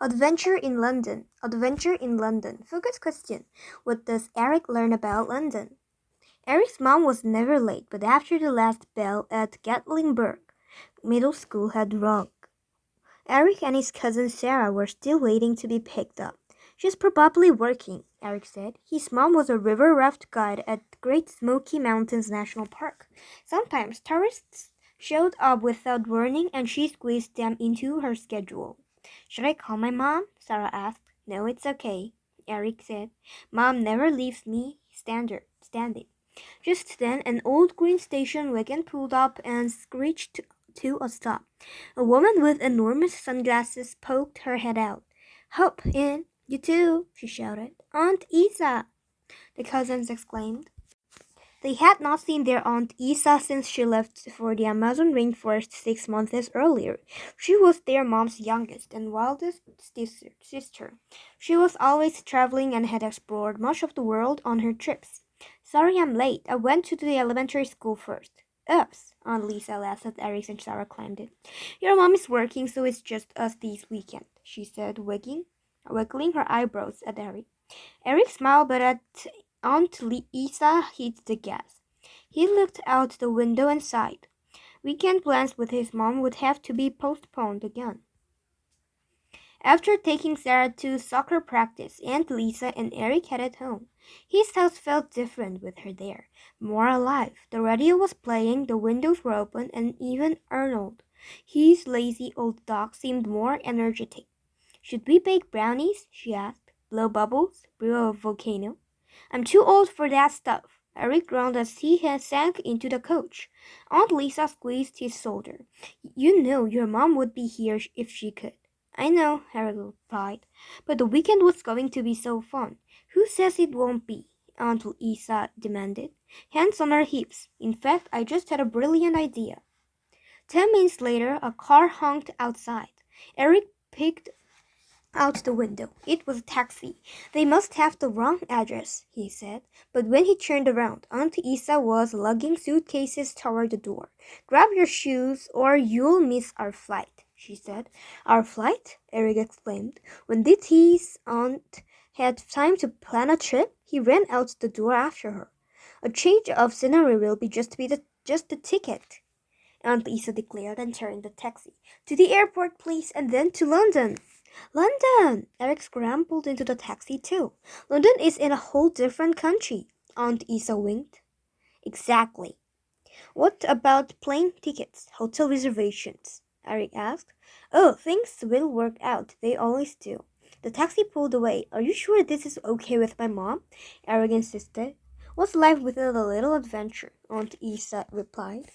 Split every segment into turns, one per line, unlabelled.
Adventure in London. Adventure in London. Focus question. What does Eric learn about London? Eric's mom was never late, but after the last bell at Gatlinburg Middle School had rung, Eric and his cousin Sarah were still waiting to be picked up. She's probably working, Eric said. His mom was a river raft guide at Great Smoky Mountains National Park. Sometimes tourists showed up without warning and she squeezed them into her schedule. Should I call my mom? Sarah asked. No, it's okay, Eric said. Mom never leaves me standing. Just then, an old green station wagon pulled up and screeched to a stop. A woman with enormous sunglasses poked her head out. Hop in, you too, she shouted. Aunt Isa, the cousins exclaimed. They had not seen their Aunt Isa since she left for the Amazon rainforest 6 months earlier. She was their mom's youngest and wildest sister. She was always traveling and had explored much of the world on her trips. Sorry I'm late. I went to the elementary school first. Oops, Aunt Lisa laughed as Eric and Sarah climbed it. Your mom is working, so it's just us this weekend, she said, wiggling her eyebrows at Eric. Eric smiled, but at Aunt Lisa hit the gas. He looked out the window and sighed. Weekend plans with his mom would have to be postponed again. After taking Sarah to soccer practice, Aunt Lisa and Eric headed home. His house felt different with her there, more alive. The radio was playing, the windows were open, and even Arnold, his lazy old dog, seemed more energetic. Should we bake brownies? She asked. Blow bubbles? Brew a volcano? I'm too old for that stuff. Eric groaned as he sank into the coach. Aunt Lisa squeezed his shoulder. You know your mom would be here if she could. I know, Eric replied, but the weekend was going to be so fun. Who says it won't be? Aunt Lisa demanded. Hands on her hips. In fact, I just had a brilliant idea. 10 minutes later, a car honked outside. Eric peeked out the window. It was a taxi. They must have the wrong address, he said. But when he turned around, Aunt Isa was lugging suitcases toward the door. Grab your shoes or you'll miss our flight, she said. Our flight? Eric exclaimed. When did his aunt had time to plan a trip? He ran out the door after her. A change of scenery will be just the ticket, Aunt Isa declared and turned the taxi. To the airport, please, and then to London. London! Eric scrambled into the taxi too. London is in a whole different country, Aunt Isa winked. Exactly. What about plane tickets, hotel reservations? Eric asked. Oh, things will work out. They always do. The taxi pulled away. Are you sure this is okay with my mom? Eric insisted. What's life without a little adventure? Aunt Isa replied.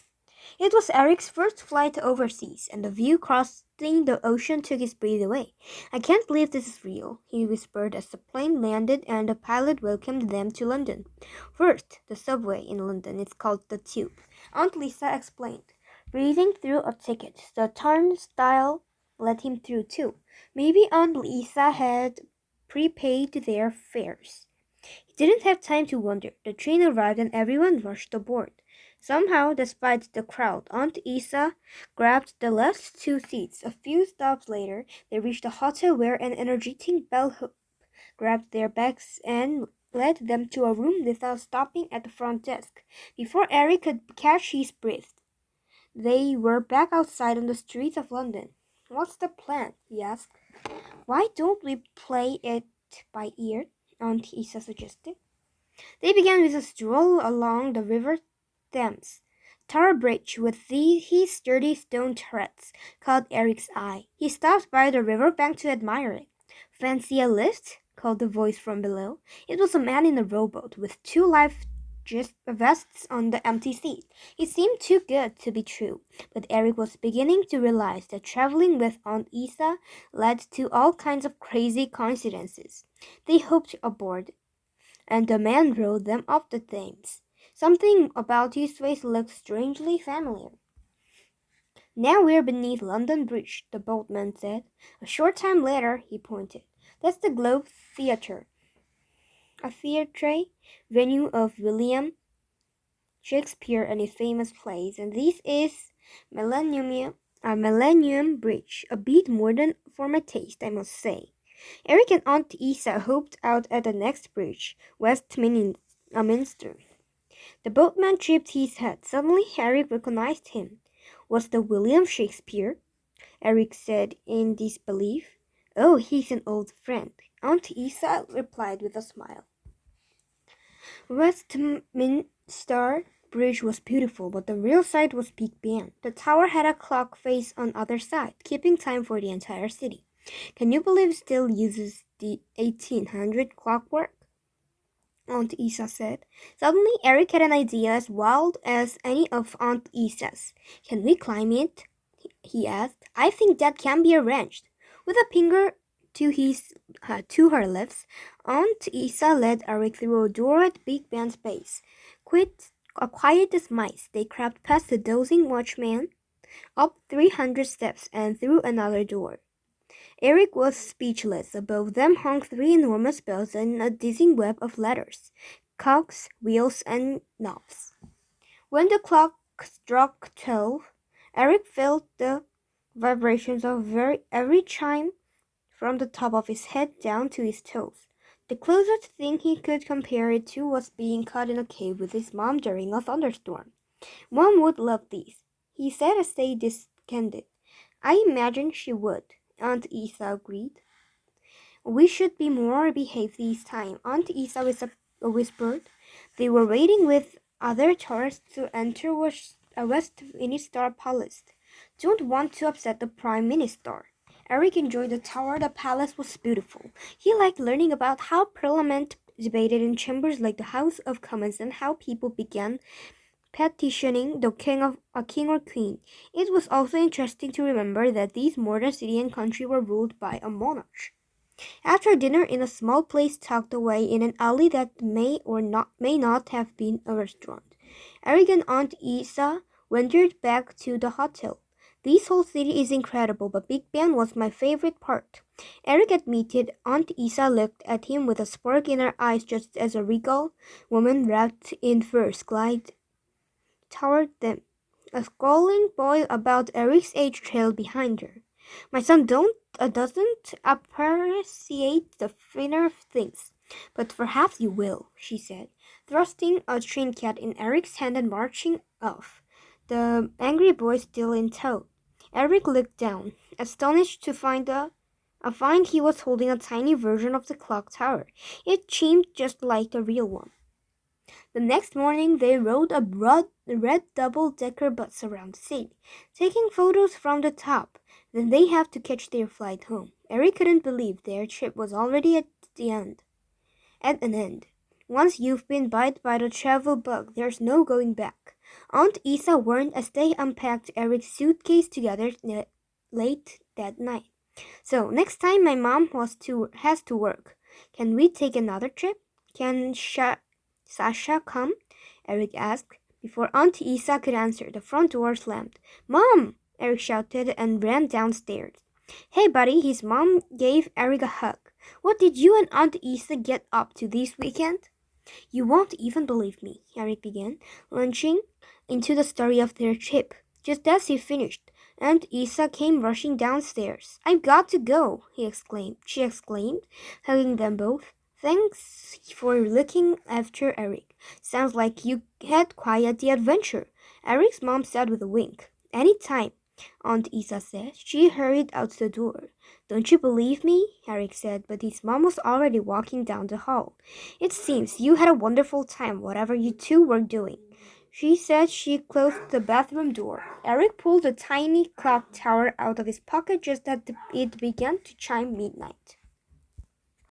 It was Eric's first flight overseas, and the view crossing the ocean took his breath away. I can't believe this is real, he whispered as the plane landed and the pilot welcomed them to London. First, the subway in London is called the Tube, Aunt Lisa explained. Reading through a ticket, the turnstile let him through too. Maybe Aunt Lisa had prepaid their fares. He didn't have time to wonder. The train arrived and everyone rushed aboard. Somehow, despite the crowd, Aunt Isa grabbed the last two seats. A few stops later, they reached a hotel where an energetic bellhop grabbed their bags and led them to a room without stopping at the front desk. Before Eric could catch his breath, they were back outside on the streets of London. What's the plan? He asked. Why don't we play it by ear? Aunt Isa suggested. They began with a stroll along the River Thames. Tower Bridge, with his sturdy stone turrets, caught Eric's eye. He stopped by the river bank to admire it. Fancy a lift? Called the voice from below. It was a man in a rowboat with two life vests on the empty seat. It seemed too good to be true, but Eric was beginning to realize that traveling with Aunt Isa led to all kinds of crazy coincidences. They hopped aboard, and the man rowed them up the Thames. Something about his face looked strangely familiar. Now we're beneath London Bridge, the boatman said. A short time later, he pointed. That's the Globe Theatre, a theatre venue of William Shakespeare and his famous plays, and this is Millennium a Millennium Bridge, a bit modern for my taste, I must say. Eric and Aunt Isa hoped out at the next bridge, Westminster. The boatman tripped his head. Suddenly, Eric recognized him. Was the William Shakespeare? Eric said in disbelief. Oh, he's an old friend. Aunt Isa replied with a smile. Westminster Bridge was beautiful, but the real sight was Big Ben. The tower had a clock face on other side, keeping time for the entire city. Can you believe it still uses the 1800 clockwork? Aunt Isa said. Suddenly, Eric had an idea as wild as any of Aunt Isa's. Can we climb it? He asked. I think that can be arranged. With a finger to her lips, Aunt Isa led Eric through a door at Big Ben's base. Quiet as mice, they crept past the dozing watchman, up 300 steps, and through another door. Eric was speechless. Above them hung three enormous bells and a dizzying web of letters, cogs, wheels, and knobs. When the clock struck 12, Eric felt the vibrations of every chime from the top of his head down to his toes. The closest thing he could compare it to was being caught in a cave with his mom during a thunderstorm. Mom would love these, he said as they descended. I imagine she would, Aunt Isa agreed. We should be more behaved this time, Aunt Isa whispered. They were waiting with other tourists to enter Westminster Palace. Don't want to upset the Prime Minister. Eric enjoyed the tower. The palace was beautiful. He liked learning about how Parliament debated in chambers like the House of Commons and how people began petitioning the king or queen. It was also interesting to remember that these modern city and country were ruled by a monarch. After dinner in a small place tucked away in an alley that may not have been a restaurant, Eric and Aunt Isa wandered back to the hotel. This whole city is incredible, but Big Ben was my favorite part. Eric admitted. Aunt Isa looked at him with a spark in her eyes just as a regal woman wrapped in furs glided toward them. A squalling boy about Eric's age trailed behind her. My son doesn't appreciate the finer things, but perhaps you will, she said, thrusting a trinket in Eric's hand and marching off, the angry boy still in tow. Eric looked down, astonished to find he was holding a tiny version of the clock tower. It chimed just like the real one. The next morning, they rode a red double-decker bus around the city, taking photos from the top. Then they have to catch their flight home. Eric couldn't believe their trip was already at an end. Once you've been bit by the travel bug, there's no going back. Aunt Isa warned as they unpacked Eric's suitcase together late that night. So, next time my mom has to work, can we take another trip? Can Sasha come? Eric asked. Before Aunt Isa could answer, the front door slammed. Mom! Eric shouted and ran downstairs. Hey, buddy, his mom gave Eric a hug. What did you and Aunt Isa get up to this weekend? You won't even believe me, Eric began, launching into the story of their trip. Just as he finished, Aunt Isa came rushing downstairs. I've got to go, she exclaimed, hugging them both. Thanks for looking after Eric. Sounds like you had quite the adventure, Eric's mom said with a wink. Any time, Aunt Isa said. She hurried out the door. Don't you believe me? Eric said, but his mom was already walking down the hall. It seems you had a wonderful time, whatever you two were doing. She said. She closed the bathroom door. Eric pulled a tiny clock tower out of his pocket just as it began to chime midnight.